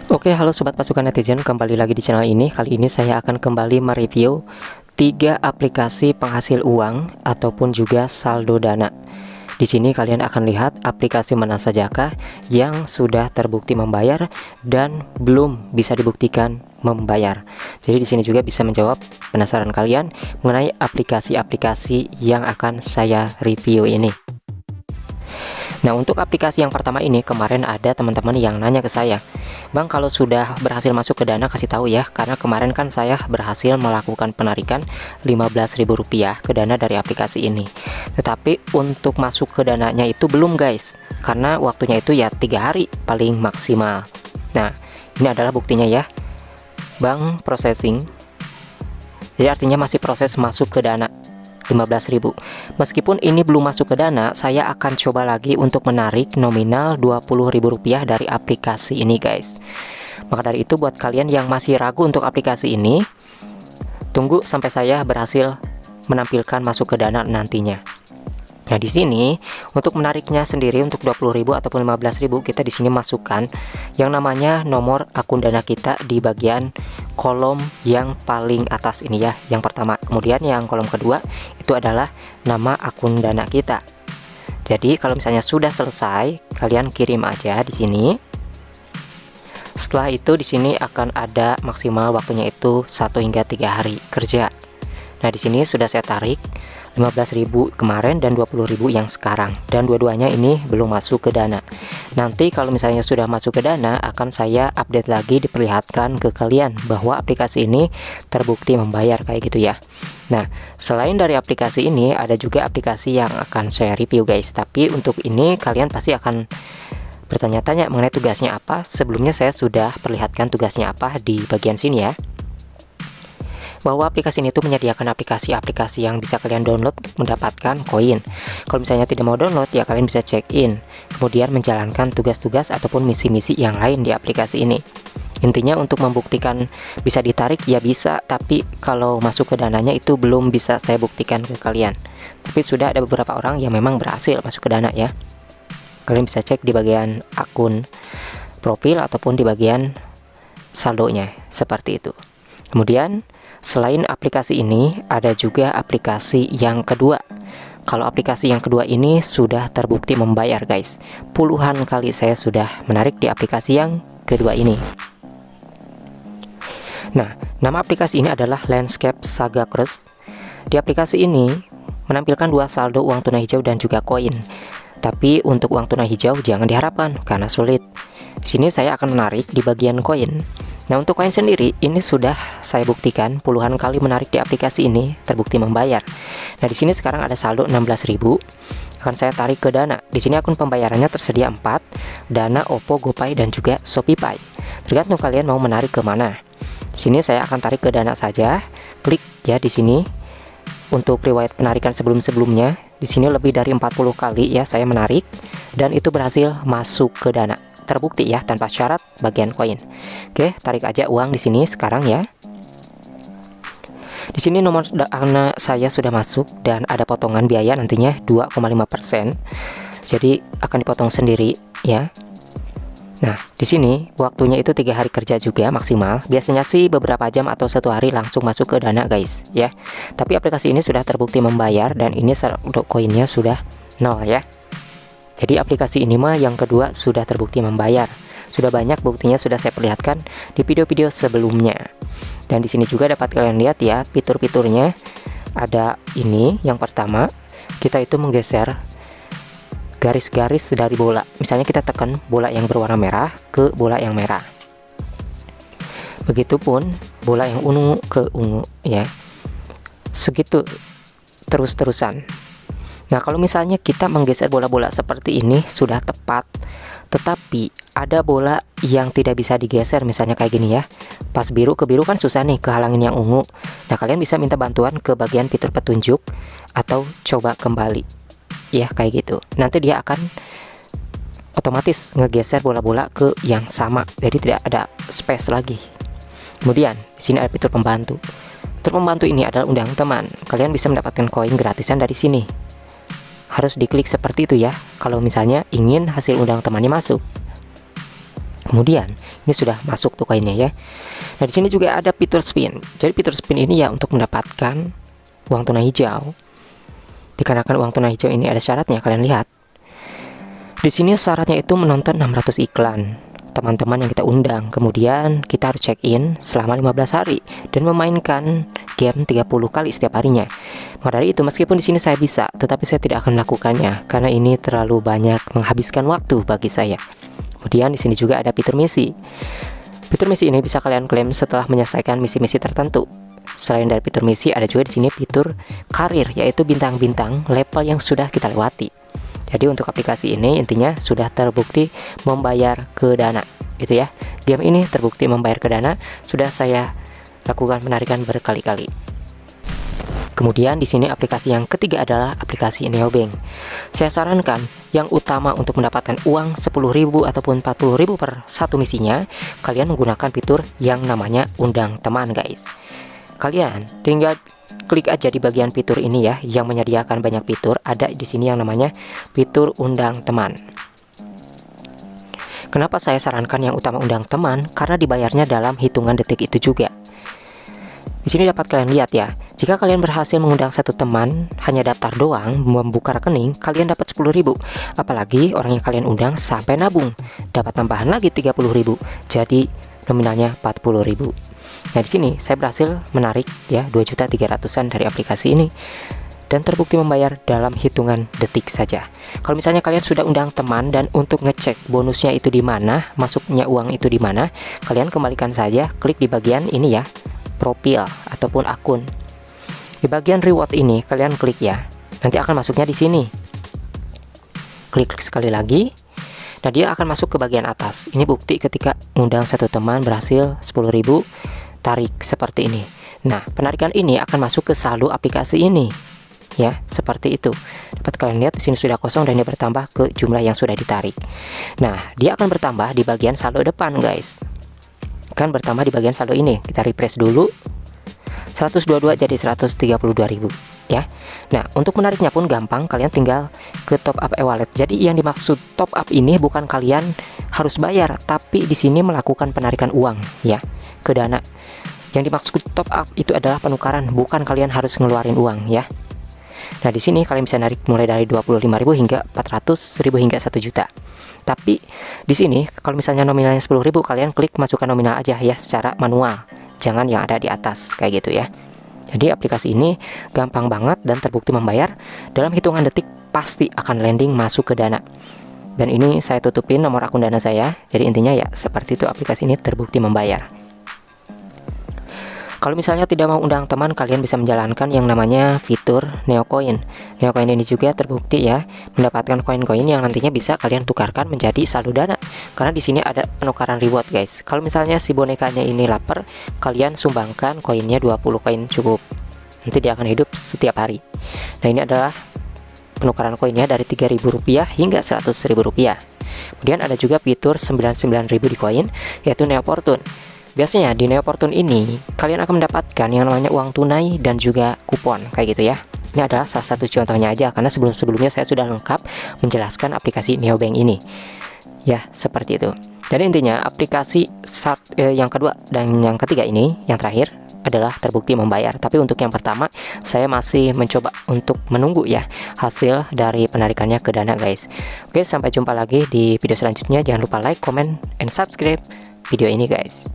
Oke, halo sobat pasukan netizen, kembali lagi di channel ini. Kali ini saya akan kembali mereview 3 aplikasi penghasil uang ataupun juga saldo dana. Di sini kalian akan lihat aplikasi mana sajakah yang sudah terbukti membayar dan belum bisa dibuktikan membayar. Jadi di sini juga bisa menjawab penasaran kalian mengenai aplikasi-aplikasi yang akan saya review ini. Nah, untuk aplikasi yang pertama ini, kemarin ada teman-teman yang nanya ke saya, Bang, kalau sudah berhasil masuk ke Dana kasih tahu ya, karena kemarin kan saya berhasil melakukan penarikan Rp15.000 ke Dana dari aplikasi ini. Tetapi untuk masuk ke Dananya itu belum guys, karena waktunya itu ya 3 hari paling maksimal. Nah, ini adalah buktinya ya, Bang, processing. Jadi artinya masih proses masuk ke Dana 15.000. Meskipun ini belum masuk ke Dana, saya akan coba lagi untuk menarik nominal Rp20.000 dari aplikasi ini guys. Maka dari itu buat kalian yang masih ragu untuk aplikasi ini, tunggu sampai saya berhasil menampilkan masuk ke Dana nantinya. Nah, di sini untuk menariknya sendiri untuk 20.000 ataupun 15.000, kita di sini masukkan yang namanya nomor akun Dana kita di bagian kolom yang paling atas ini ya, yang pertama. Kemudian yang kolom kedua itu adalah nama akun Dana kita. Jadi kalau misalnya sudah selesai, kalian kirim aja di sini. Setelah itu di sini akan ada maksimal waktunya itu 1 hingga 3 hari kerja. Nah, di sini sudah saya tarik 15.000 kemarin dan 20.000 yang sekarang, dan dua-duanya ini belum masuk ke Dana. Nanti kalau misalnya sudah masuk ke Dana, akan saya update lagi, diperlihatkan ke kalian bahwa aplikasi ini terbukti membayar kayak gitu ya. Nah, selain dari aplikasi ini ada juga aplikasi yang akan saya review guys. Tapi untuk ini kalian pasti akan bertanya-tanya mengenai tugasnya apa. Sebelumnya saya sudah perlihatkan tugasnya apa di bagian sini ya, bahwa aplikasi ini tuh menyediakan aplikasi-aplikasi yang bisa kalian download mendapatkan koin. Kalau misalnya tidak mau download ya kalian bisa check in, kemudian menjalankan tugas-tugas ataupun misi-misi yang lain di aplikasi ini. Intinya untuk membuktikan bisa ditarik ya bisa, tapi kalau masuk ke Dananya itu belum bisa saya buktikan ke kalian. Tapi sudah ada beberapa orang yang memang berhasil masuk ke Dana ya. Kalian bisa cek di bagian akun profil ataupun di bagian saldonya seperti itu. Kemudian selain aplikasi ini ada juga aplikasi yang kedua. Kalau aplikasi yang kedua ini sudah terbukti membayar guys. Puluhan kali saya sudah menarik di aplikasi yang kedua ini. Nah, nama aplikasi ini adalah Landscape Saga Cruise. Di aplikasi ini menampilkan 2 saldo uang tunai hijau dan juga koin. Tapi untuk uang tunai hijau jangan diharapkan karena sulit. Di sini saya akan menarik di bagian koin. Nah, untuk koin sendiri ini sudah saya buktikan puluhan kali menarik di aplikasi ini terbukti membayar. Nah, di sini sekarang ada saldo 16.000. Akan saya tarik ke Dana. Di sini akun pembayarannya tersedia 4, Dana, Oppo, GoPay dan juga ShopeePay. Tergantung kalian mau menarik ke mana. Di sini saya akan tarik ke Dana saja. Klik ya di sini. Untuk riwayat penarikan sebelum-sebelumnya, di sini lebih dari 40 kali ya saya menarik dan itu berhasil masuk ke Dana. Terbukti ya tanpa syarat bagian koin. Oke, tarik aja uang di sini sekarang ya. Di sini nomor Dana saya sudah masuk dan ada potongan biaya nantinya 2,5%. Jadi akan dipotong sendiri ya. Nah, di sini waktunya itu 3 hari kerja juga maksimal. Biasanya sih beberapa jam atau 1 hari langsung masuk ke Dana guys ya. Tapi aplikasi ini sudah terbukti membayar dan ini saldo koinnya sudah 0 ya. Jadi aplikasi ini mah yang kedua sudah terbukti membayar. Sudah banyak buktinya sudah saya perlihatkan di video-video sebelumnya. Dan di sini juga dapat kalian lihat ya fitur-fiturnya. Ada ini yang pertama, kita itu menggeser garis-garis dari bola. Misalnya kita tekan bola yang berwarna merah ke bola yang merah. Begitupun bola yang ungu ke ungu ya. Segitu terus-terusan. Nah, kalau misalnya kita menggeser bola-bola seperti ini sudah tepat, tetapi ada bola yang tidak bisa digeser, misalnya kayak gini ya. Pas biru ke biru kan susah nih kehalangin yang ungu. Nah, kalian bisa minta bantuan ke bagian fitur petunjuk atau coba kembali. Ya, kayak gitu. Nanti dia akan otomatis ngegeser bola-bola ke yang sama. Jadi tidak ada space lagi. Kemudian, di sini ada fitur pembantu. Fitur pembantu ini adalah undang teman. Kalian bisa mendapatkan koin gratisan dari sini. Harus diklik seperti itu ya kalau misalnya ingin hasil undang temannya masuk. Kemudian ini sudah masuk tuh koinnya ya. Nah di sini juga ada fitur spin. Jadi fitur spin ini ya untuk mendapatkan uang tunai hijau. Dikarenakan uang tunai hijau ini ada syaratnya, kalian lihat. Di sini syaratnya itu menonton 600 iklan teman-teman yang kita undang. Kemudian kita harus check in selama 15 hari dan memainkan game 30 kali setiap harinya. Maka dari itu, meskipun di sini saya bisa, tetapi saya tidak akan melakukannya karena ini terlalu banyak menghabiskan waktu bagi saya. Kemudian di sini juga ada fitur misi. Fitur misi ini bisa kalian klaim setelah menyelesaikan misi-misi tertentu. Selain dari fitur misi, ada juga di sini fitur karir, yaitu bintang-bintang level yang sudah kita lewati. Jadi untuk aplikasi ini intinya sudah terbukti membayar ke Dana, gitu ya. Game ini terbukti membayar ke Dana, sudah saya lakukan penarikan berkali-kali. Kemudian di sini aplikasi yang ketiga adalah aplikasi Neobank. Saya sarankan yang utama untuk mendapatkan uang 10.000 ataupun 40.000 per satu misinya, kalian menggunakan fitur yang namanya undang teman, guys. Kalian tinggal klik aja di bagian fitur ini ya, yang menyediakan banyak fitur. Ada di sini yang namanya fitur undang teman. Kenapa saya sarankan yang utama undang teman? Karena dibayarnya dalam hitungan detik itu juga. Di sini dapat kalian lihat ya, jika kalian berhasil mengundang satu teman, hanya daftar doang, membuka rekening, kalian dapat 10.000. Apalagi orang yang kalian undang sampai nabung, dapat tambahan lagi 30.000. Jadi nominalnya 40.000. Nah di sini saya berhasil menarik ya 2.300.000-an dari aplikasi ini dan terbukti membayar dalam hitungan detik saja. Kalau misalnya kalian sudah undang teman dan untuk ngecek bonusnya itu di mana, masuknya uang itu di mana, kalian kembalikan saja, klik di bagian ini ya, profil ataupun akun. Di bagian reward ini kalian klik ya. Nanti akan masuknya di sini. Klik sekali lagi. Nah, dia akan masuk ke bagian atas. Ini bukti ketika undang satu teman berhasil 10.000, tarik seperti ini. Nah, penarikan ini akan masuk ke saldo aplikasi ini. Ya, seperti itu. Dapat kalian lihat di sini sudah kosong dan dia bertambah ke jumlah yang sudah ditarik. Nah, dia akan bertambah di bagian saldo depan, guys. Kan bertambah di bagian saldo ini. Kita refresh dulu. 122 jadi 132.000 ya. Nah, untuk menariknya pun gampang, kalian tinggal ke top up e-wallet. Jadi yang dimaksud top up ini bukan kalian harus bayar, tapi di sini melakukan penarikan uang ya ke Dana. Yang dimaksud top up itu adalah penukaran, bukan kalian harus ngeluarin uang ya. Nah, di sini kalian bisa narik mulai dari 25.000 hingga 400.000 hingga 1 juta. Tapi di sini kalau misalnya nominalnya 10.000, kalian klik masukkan nominal aja ya secara manual. Jangan yang ada di atas kayak gitu ya. Jadi aplikasi ini gampang banget dan terbukti membayar dalam hitungan detik, pasti akan landing masuk ke Dana. Dan ini saya tutupin nomor akun Dana saya. Jadi intinya ya seperti itu, aplikasi ini terbukti membayar. Kalau misalnya tidak mau undang teman, kalian bisa menjalankan yang namanya fitur Neocoin. Neocoin ini juga terbukti ya mendapatkan koin-koin yang nantinya bisa kalian tukarkan menjadi saldo Dana. Karena di sini ada penukaran reward, guys. Kalau misalnya si bonekanya ini lapar, kalian sumbangkan koinnya 20 koin cukup. Nanti dia akan hidup setiap hari. Nah, ini adalah penukaran koinnya dari Rp3.000 hingga Rp100.000. Kemudian ada juga fitur 99.000 di koin, yaitu Neo Fortune. Biasanya di Neo Fortune ini kalian akan mendapatkan yang namanya uang tunai dan juga kupon kayak gitu ya. Ini adalah salah satu contohnya aja, karena sebelum-sebelumnya saya sudah lengkap menjelaskan aplikasi Neobank ini. Ya, seperti itu. Jadi intinya aplikasi yang kedua dan yang ketiga ini, yang terakhir adalah terbukti membayar. Tapi untuk yang pertama, saya masih mencoba untuk menunggu ya hasil dari penarikannya ke Dana, guys. Oke, sampai jumpa lagi di video selanjutnya. Jangan lupa like, comment, and subscribe video ini, guys.